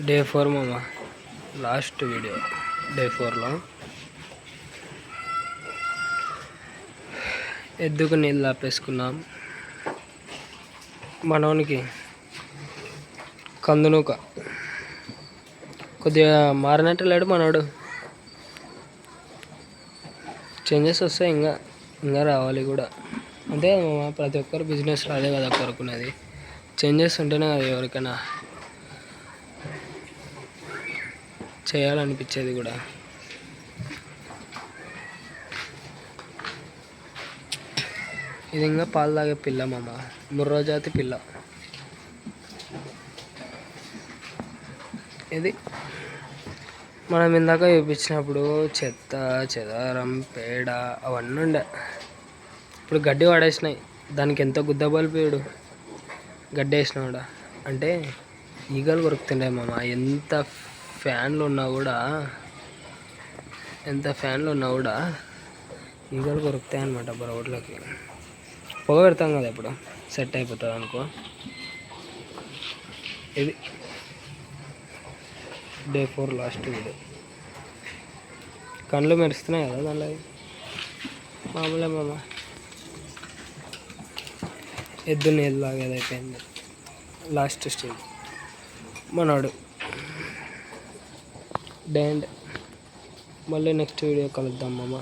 Day 4 మామ, last video day 4లో ఎద్దుకు నీళ్ళు ఆపేసుకున్నాం. మనోనికి కందునూక కొద్దిగా మారినట్టు లేడు మనోడు. చేంజెస్ వస్తాయి, ఇంకా రావాలి కూడా. అంతే ప్రతి ఒక్కరు బిజినెస్ అదే కదా కోరుకునేది. చేంజెస్ ఉంటేనే కదా ఎవరికైనా చేయాలనిపించేది కూడా. ఇది ఇంకా పాలు తాగే పిల్ల మామ, ముర్రా జాతి పిల్ల. ఇది మనం ఇందాక చూపించినప్పుడు చెత్త చెదారం పేడ అవన్నీ ఉండే. ఇప్పుడు గడ్డి పడేసినాయి. దానికి ఎంత గుద్దబలిపోయాడు గడ్డి వేసినా కూడా. అంటే ఈగలు కొరుకుతుండే మామ. ఎంత ఫ్యాన్లు ఉన్నా కూడా ఈగలు కొరుకుతాయి అన్నమాట రోడ్లకి. పొగ పెడతాం కదా, ఇప్పుడు సెట్ అయిపోతుంది అనుకో. ఇది డే 4 లాస్ట్ వీడియో. కళ్ళు మెరుస్తున్నాయి కదా దానిలో. మామూలే మామ, ఎద్దు నీళ్ళు లాగేది అయిపోయింది. లాస్ట్ స్టేజ్ మనోడు. డే అండ్ మళ్ళీ నెక్స్ట్ వీడియో కలుద్దాం మామ.